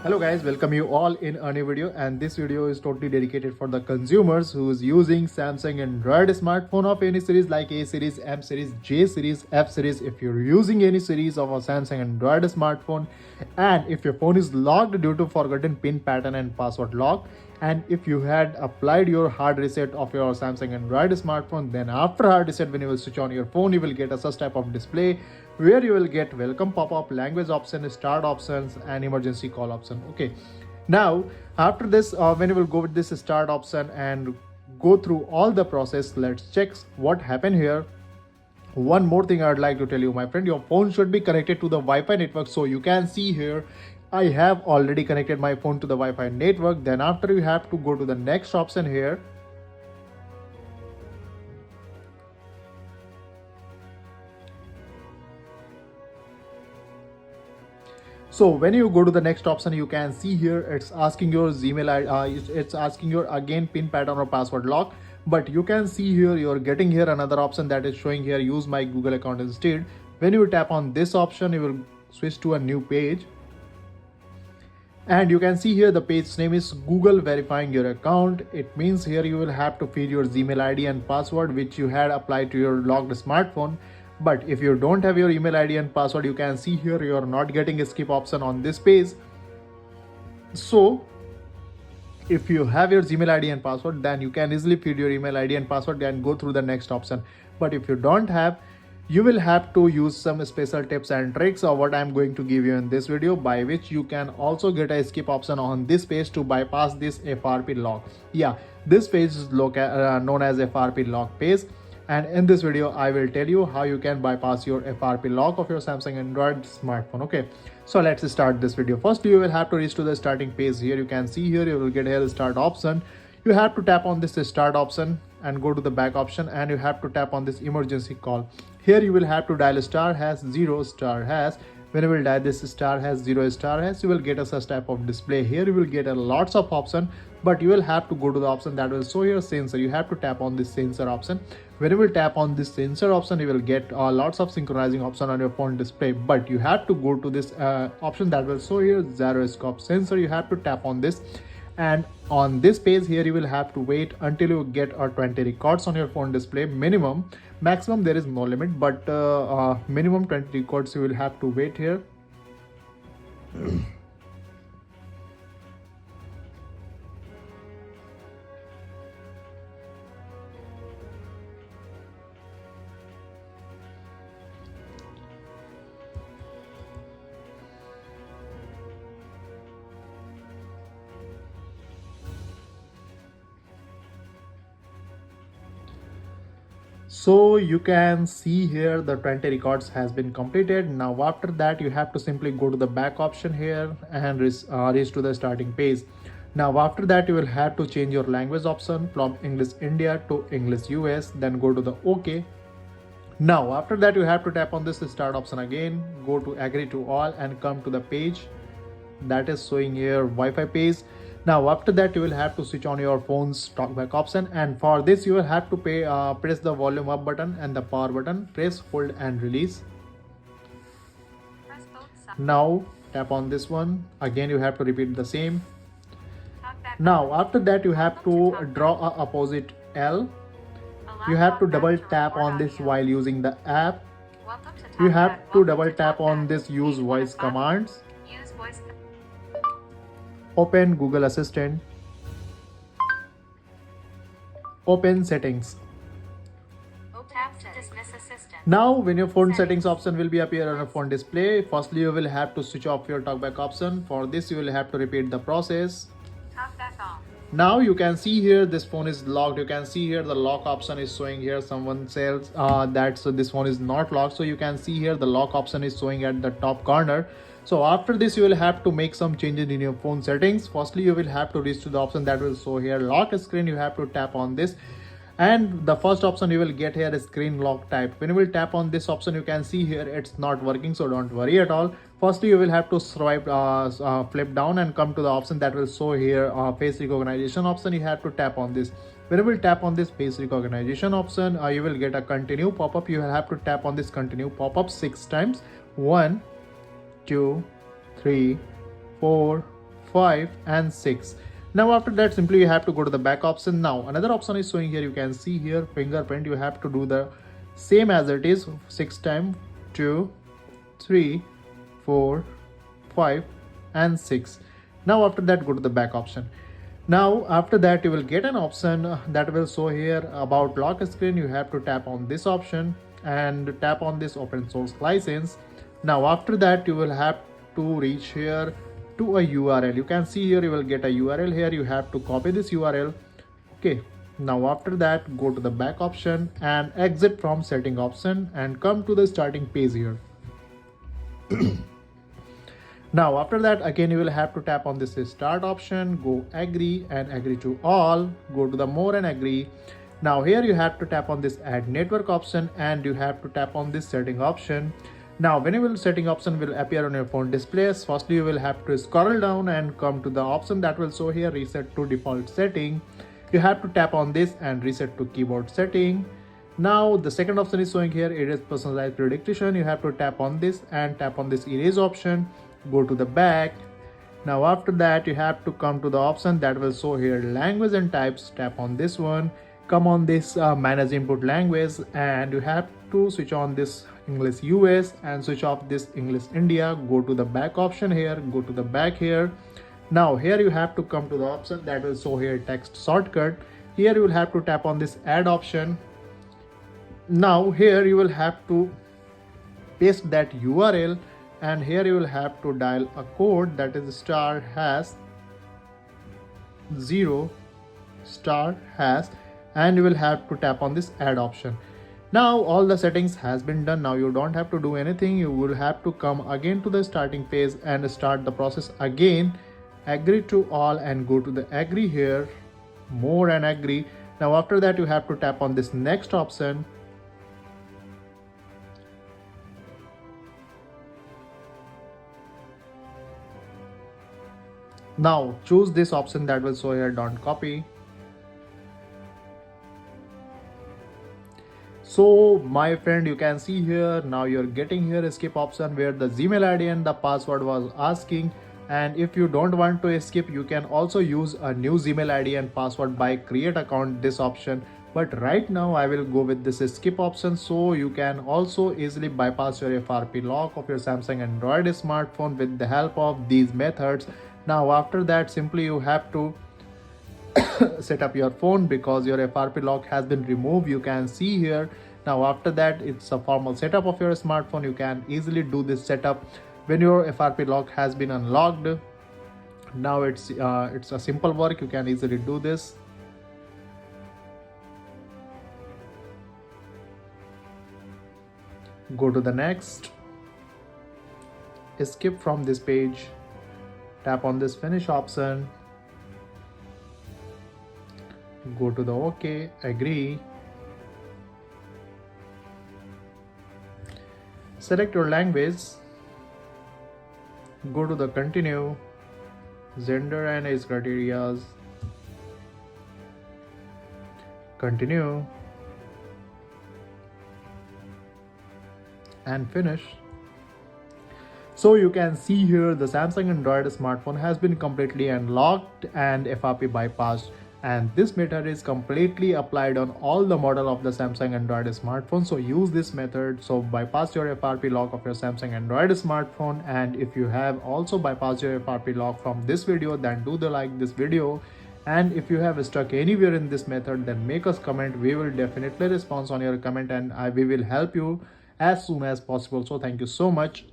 Hello guys, welcome you all in a new video, and this video is totally dedicated for the consumers who's using Samsung Android smartphone of any series like A series, M series, J series, F series. If you're using any series of a Samsung Android smartphone and if your phone is locked due to forgotten pin pattern and password lock, and if you had applied your hard reset of your Samsung Android smartphone, then after hard reset when you will switch on your phone, you will get a such type of display where you will get welcome pop-up, language option, start options, and emergency call option. Okay, now after this when you will go with this start option and go through all the process, let's check what happened here. One more thing I'd like to tell you, my friend, your phone should be connected to the Wi-Fi network. So you can see here I have already connected my phone to the Wi-Fi network. Then after, you have to go to the next option here. So when you go to the next option, you can see here it's asking your Gmail ID, it's asking your again pin pattern or password lock. But you can see here you're getting here another option that is showing here use my Google account instead. When you tap on this option, you will switch to a new page. And you can see here the page name is Google verifying your account. It means here you will have to feed your Gmail ID and password which you had applied to your logged smartphone. But if you don't have your email ID and password, you can see here you are not getting a skip option on this page. So if you have your Gmail ID and password, then you can easily feed your email ID and password and go through the next option. But if you don't have, you will have to use some special tips and tricks of what I'm going to give you in this video, by which you can also get a skip option on this page to bypass this FRP lock. Yeah, this page is known as FRP lock page. And in this video, I will tell you how you can bypass your FRP lock of your Samsung Android smartphone. Okay, so let's start this video. First, you will have to reach to the starting page. Here you can see here you will get here the start option. You have to tap on this start option and go to the back option, and you have to tap on this emergency call. Here you will have to dial *#0 *#. When you will dial this *#0 *#, you will get a such type of display. Here you will get a lots of option, but you will have to go to the option that will show your sensor. You have to tap on this sensor option. When you will tap on this sensor option, you will get lots of synchronizing option on your phone display, but you have to go to this option that will show here gyroscope sensor. You have to tap on this, and on this page here you will have to wait until you get 20 records on your phone display. Maximum there is no limit, but minimum 20 records you will have to wait here. So you can see here the 20 records has been completed. Now after that, you have to simply go to the back option here and reach to the starting page. Now after that, you will have to change your language option from English India to English US, then go to the OK. Now after that, you have to tap on this start option again, go to agree to all and come to the page that is showing here Wi-Fi page. Now after that, you will have to switch on your phone's talkback option, and for this you will have to press the volume up button and the power button, press hold and release. Now tap on this one again, you have to repeat the same. Now after that, you have to draw a opposite L. You have to double tap on this while using the app. You have to double tap on this use voice commands. Open Google Assistant. Open settings. Now when your phone settings option will be appear on your phone display, firstly you will have to switch off your talkback option. For this you will have to repeat the process. Now you can see here this phone is locked. You can see here the lock option is showing here. Someone says that so this phone is not locked. So you can see here the lock option is showing at the top corner. So after this, you will have to make some changes in your phone settings. Firstly, you will have to reach to the option that will show here lock screen. You have to tap on this, and the first option you will get here is screen lock type. When you will tap on this option, you can see here it's not working, so don't worry at all. Firstly, you will have to swipe flip down and come to the option that will show here face recognition option. You have to tap on this. When you will tap on this face recognition option, you will get a continue pop-up. You will have to tap on this continue pop-up 6 times. 1, 2, 3, 4, 5 and 6. Now after that, simply you have to go to the back option. Now another option is showing here. You can see here fingerprint. You have to do the same as it is, 6 times 2, 3, 4, 5 and 6. Now after that, go to the back option. Now after that, you will get an option that will show here about lock screen. You have to tap on this option and tap on this open source license. Now after that, you will have to reach here to a URL. You can see here you will get a URL here. You have to copy this URL. Okay. Now after that, go to the back option and exit from setting option and come to the starting page here. Now after that, again you will have to tap on this start option, go agree and agree to all, go to the more and agree. Now here you have to tap on this add network option and you have to tap on this setting option. Now whenever setting option will appear on your phone displays, firstly you will have to scroll down and come to the option that will show here reset to default setting. You have to tap on this and reset to keyboard setting. Now the second option is showing here, erase personalized prediction. You have to tap on this and tap on this erase option, go to the back. Now after that, you have to come to the option that will show here language and types. Tap on this one, come on this manage input language and you have to switch on this English US and switch off this English India. Go to the back option here, go to the back here. Now here you have to come to the option that will show here text shortcut. Here you will have to tap on this add option. Now here you will have to paste that URL and here you will have to dial a code that is *#0* *# and you will have to tap on this add option. Now all the settings has been done. Now you don't have to do anything. You will have to come again to the starting page and start the process again. Agree to all and go to the agree here, more and agree. Now after that, you have to tap on this next option. Now choose this option that will show here don't copy. So my friend, you can see here now you're getting here a skip option where the Gmail ID and the password was asking. And if you don't want to skip, you can also use a new Gmail ID and password by create account, this option. But right now I will go with this skip option, so you can also easily bypass your FRP lock of your Samsung Android smartphone with the help of these methods. Now after that, simply you have to set up your phone because your FRP lock has been removed. You can see here. Now after that, it's a formal setup of your smartphone. You can easily do this setup when your FRP lock has been unlocked. Now it's a simple work. You can easily do this. Go to the next, skip from this page, tap on this finish option, go to the OK, agree, select your language, go to the continue, gender and age criteria, continue and finish. So you can see here the Samsung Android smartphone has been completely unlocked and FRP bypassed, and this method is completely applied on all the model of the Samsung Android smartphone. So use this method. So bypass your FRP lock of your Samsung Android smartphone. And if you have also bypassed your FRP lock from this video, then do the like this video. And if you have stuck anywhere in this method, then make us comment. We will definitely respond on your comment and we will help you as soon as possible. So thank you so much.